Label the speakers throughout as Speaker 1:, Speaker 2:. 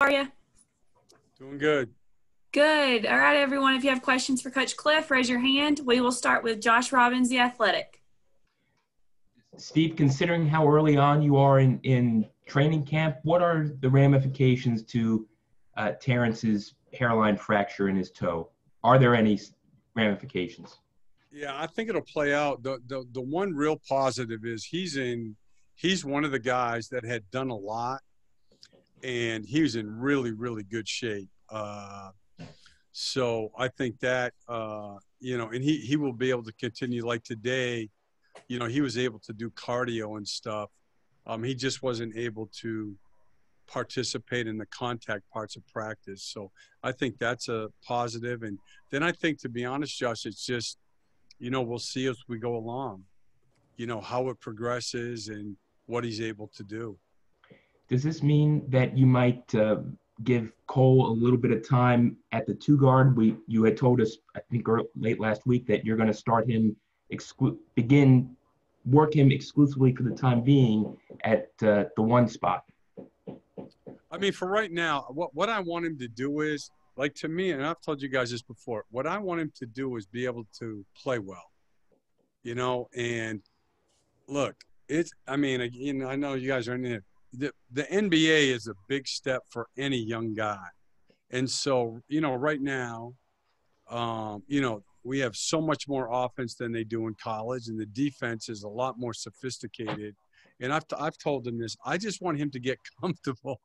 Speaker 1: How are you?
Speaker 2: Doing good.
Speaker 1: Good. All right, everyone. If you have questions for Coach Cliff, raise your hand. We will start with Josh Robbins, the athletic.
Speaker 3: Steve, considering how early on you are in training camp, what are the ramifications to Terrence's hairline fracture in his toe? Are there any ramifications?
Speaker 2: Yeah, I think it'll play out. The one real positive is he's one of the guys that had done a lot, and he was in really, really good shape. So I think that and he will be able to continue like today. He was able to do cardio and stuff. He just wasn't able to participate in the contact parts of practice. So I think that's a positive. And then I think, to be honest, Josh, it's just, we'll see as we go along, how it progresses and what he's able to do.
Speaker 3: Does this mean that you might give Cole a little bit of time at the two guard? You had told us, I think late last week, that you're going to start him, work him exclusively for the time being at the one spot.
Speaker 2: I mean, for right now, what I want him to do is, like, to me, and I've told you guys this before, what I want him to do is be able to play well, and look, I know you guys are in it. The NBA is a big step for any young guy. And so, right now, we have so much more offense than they do in college, and the defense is a lot more sophisticated. And I've told him this. I just want him to get comfortable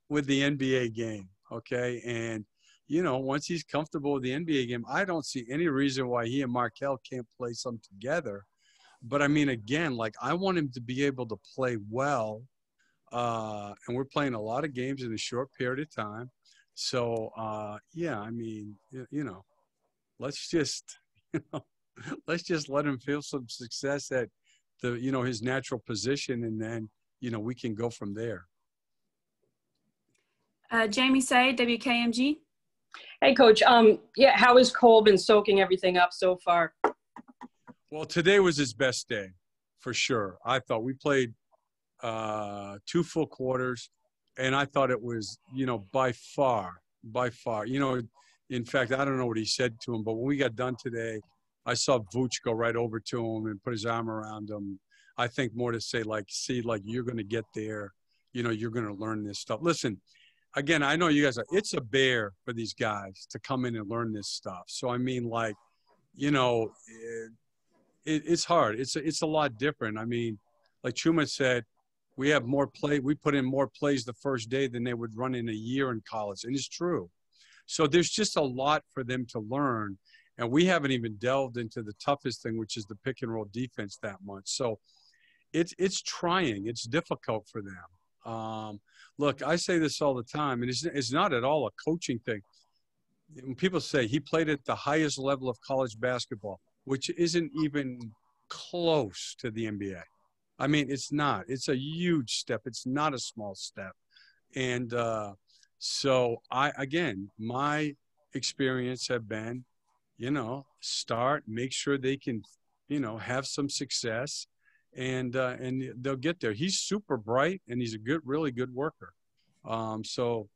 Speaker 2: with the NBA game, okay? And, once he's comfortable with the NBA game, I don't see any reason why he and Markel can't play some together. But, I mean, again, like, I want him to be able to play well. And we're playing a lot of games in a short period of time. So, let's just, let's just let him feel some success at his natural position, and then, we can go from there.
Speaker 1: Jamie Say, WKMG.
Speaker 4: Hey, Coach. How has Cole been soaking everything up so far?
Speaker 2: Well, today was his best day, for sure. I thought we played 2 full quarters, and I thought it was, by far. In fact, I don't know what he said to him, but when we got done today, I saw Vooch go right over to him and put his arm around him. I think more to say, like, see, like, you're going to get there. You're going to learn this stuff. Listen, again, I know you guys it's a bear for these guys to come in and learn this stuff. So, I mean, like, it's hard. It's a lot different. I mean, like Truman said, we put in more plays the first day than they would run in a year in college. And it's true. So there's just a lot for them to learn. And we haven't even delved into the toughest thing, which is the pick and roll defense that much. So it's trying. It's difficult for them. Look, I say this all the time, and it's not at all a coaching thing. When people say he played at the highest level of college basketball, which isn't even close to the NBA. I mean, it's not. It's a huge step. It's not a small step. And so my experience have been, make sure they can, have some success, and they'll get there. He's super bright, and he's a really good worker. So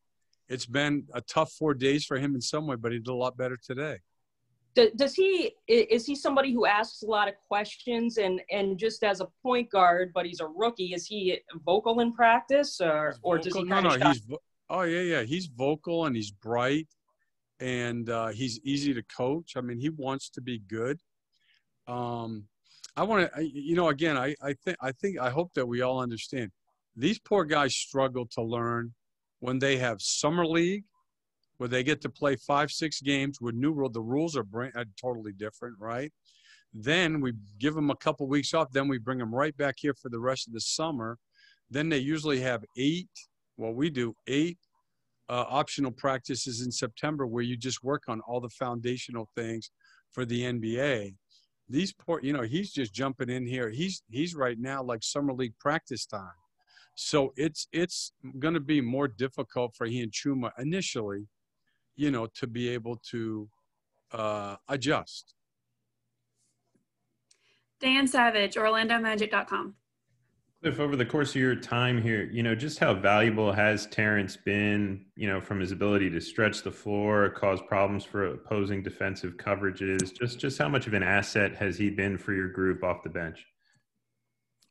Speaker 2: it's been a tough 4 days for him in some way, but he did a lot better today.
Speaker 4: Is he somebody who asks a lot of questions and just as a point guard, but he's a rookie, is he vocal in practice or does he
Speaker 2: he's vocal, and he's bright, and he's easy to coach. I mean, he wants to be good. I hope that we all understand these poor guys struggle to learn when they have summer league, where they get to play 5-6 games with new rules. The rules are totally different, right? Then we give them a couple weeks off. Then we bring them right back here for the rest of the summer. Then they usually have 8 optional practices in September, where you just work on all the foundational things for the NBA. These poor, he's just jumping in here. He's right now like summer league practice time. So it's going to be more difficult for he and Chuma initially, to be able to adjust.
Speaker 1: Dan Savage, OrlandoMagic.com.
Speaker 5: If over the course of your time here, just how valuable has Terrence been, from his ability to stretch the floor, cause problems for opposing defensive coverages, just how much of an asset has he been for your group off the bench?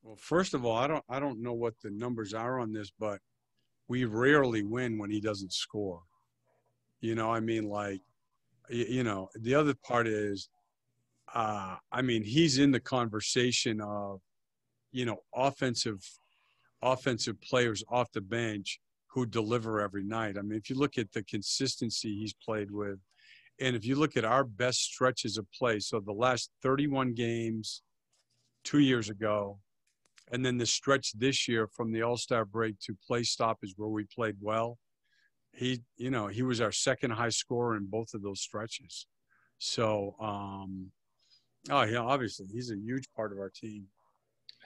Speaker 2: Well, first of all, I don't know what the numbers are on this, but we rarely win when he doesn't score. I mean, like, the other part is, I mean, he's in the conversation of, offensive players off the bench who deliver every night. I mean, if you look at the consistency he's played with, and if you look at our best stretches of play, so the last 31 games 2 years ago, and then the stretch this year from the All-Star break to play stoppage where we played well, he was our second high scorer in both of those stretches. So, yeah, obviously he's a huge part of our team.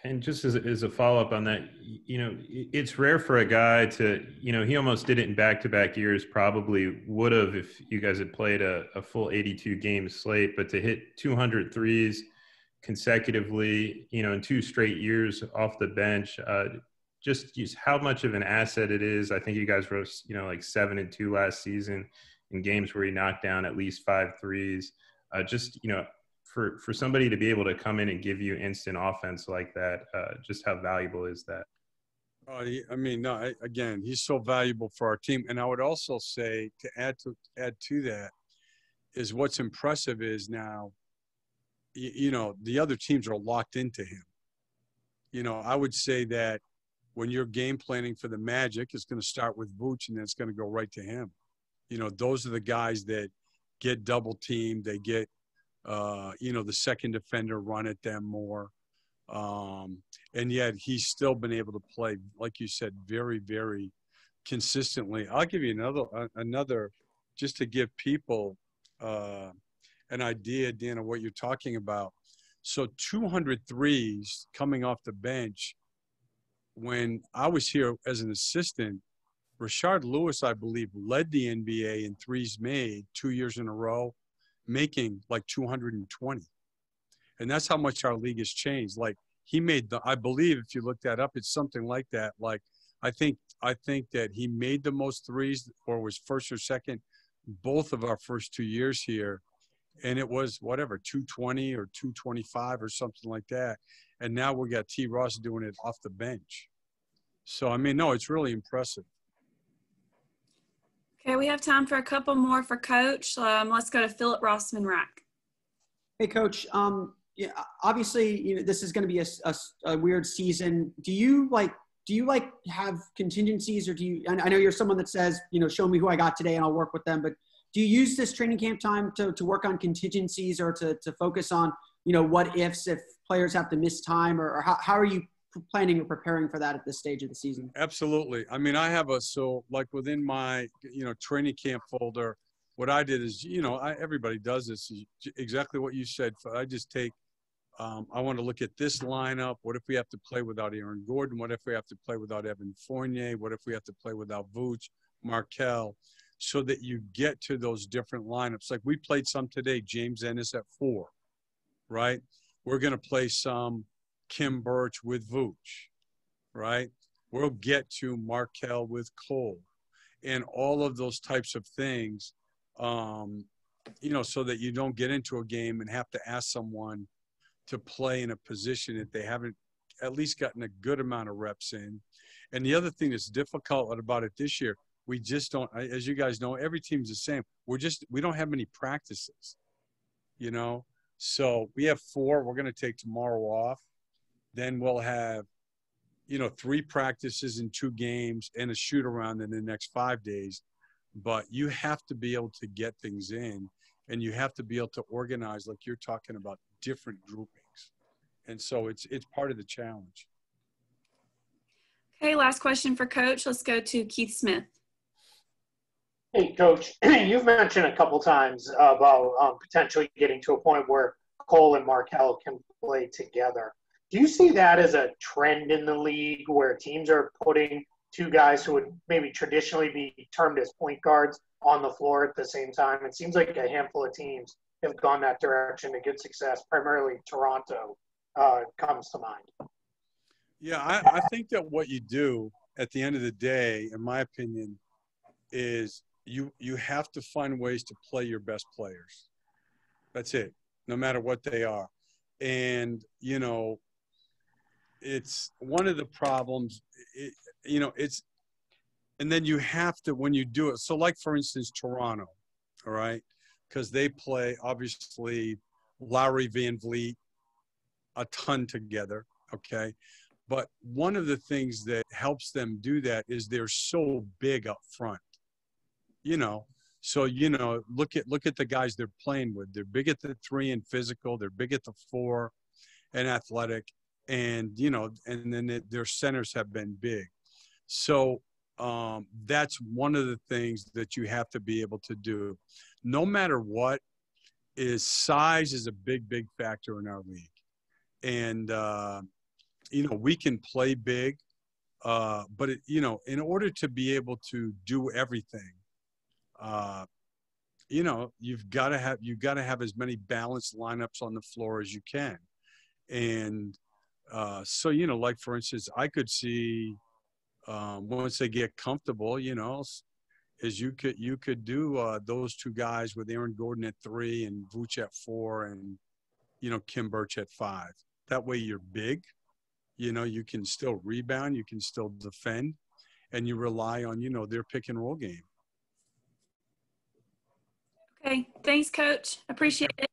Speaker 5: And just as a follow-up on that, it's rare for a guy to, he almost did it in back-to-back years, probably would have if you guys had played a full 82-game slate, but to hit 200 threes consecutively, in 2 straight years off the bench, just how much of an asset it is. I think you guys were, like 7-2 last season in games where he knocked down at least 5 threes. For somebody to be able to come in and give you instant offense like that, just how valuable is that?
Speaker 2: I mean, no, again, he's so valuable for our team. And I would also say to add to that is what's impressive is now, the other teams are locked into him. I would say that when you're game planning for the Magic, it's going to start with Vooch and then it's going to go right to him. Those are the guys that get double teamed. They get, the second defender run at them more. And yet he's still been able to play, like you said, very, very consistently. I'll give you another just to give people an idea, Dan, of what you're talking about. So 200 threes coming off the bench. When I was here as an assistant, Rashard Lewis, I believe, led the NBA in threes made 2 years in a row, making like 220. And that's how much our league has changed. Like he made I believe if you look that up, it's something like that. Like I think that he made the most threes or was first or second both of our first 2 years here. And it was whatever, 220 or 225 or something like that. And now we got T. Ross doing it off the bench. So, I mean, no, it's really impressive.
Speaker 1: Okay, we have time for a couple more for Coach. Let's go to Philip Rossman-Rack.
Speaker 6: Hey, Coach. Yeah, obviously, this is going to be a weird season. Do you have contingencies, or do you? I know you're someone that says, show me who I got today and I'll work with them. But do you use this training camp time to work on contingencies or to focus on what ifs if players have to miss time, or how are you planning or preparing for that at this stage of the season?
Speaker 2: Absolutely. I mean, I have within my, training camp folder, what I did is, everybody does this, is exactly what you said. I just take, I want to look at this lineup. What if we have to play without Aaron Gordon? What if we have to play without Evan Fournier? What if we have to play without Vooch, Markelle? So that you get to those different lineups. Like we played some today, James Ennis at 4, right? We're going to play some Kim Birch with Vooch, right? We'll get to Markelle with Cole and all of those types of things, so that you don't get into a game and have to ask someone to play in a position that they haven't at least gotten a good amount of reps in. And the other thing that's difficult about it this year, we just don't, as you guys know, every team's the same. We don't have many practices, So we have 4. We're going to take tomorrow off. Then we'll have, 3 practices in 2 games and a shoot around in the next 5 days. But you have to be able to get things in, and you have to be able to organize, like you're talking about, different groupings. And so it's part of the challenge.
Speaker 1: Okay, last question for Coach. Let's go to Keith Smith.
Speaker 7: Hey, Coach, you've mentioned a couple times about potentially getting to a point where Cole and Markelle can play together. Do you see that as a trend in the league where teams are putting 2 guys who would maybe traditionally be termed as point guards on the floor at the same time? It seems like a handful of teams have gone that direction to good success, primarily Toronto comes to mind.
Speaker 2: Yeah, I think that what you do at the end of the day, in my opinion, is you have to find ways to play your best players. That's it, no matter what they are. And, you know, it's one of the problems, it, you know, it's, and then you have to, when you do it. So like, for instance, Toronto, all right, because they play, obviously, Lowry Van Vliet a ton together, okay? But one of the things that helps them do that is they're so big up front, you know. So, you know, look at the guys they're playing with. They're big at the three and physical. They're big at the four and athletic. And, you know, and then their centers have been big. So that's one of the things that you have to be able to do. No matter what, is size is a big factor in our league. And, you know, we can play big, but, you know, in order to be able to do everything, you know, you've got to have as many balanced lineups on the floor as you can. And so, you know, like, for instance, I could see once they get comfortable, you know, is you could do those two guys with Aaron Gordon at 3 and Vooch at 4 and, you know, Kim Birch at 5. That way you're big, you know, you can still rebound, you can still defend, and you rely on, you know, their pick and roll game.
Speaker 1: Okay, thanks, Coach. Appreciate it.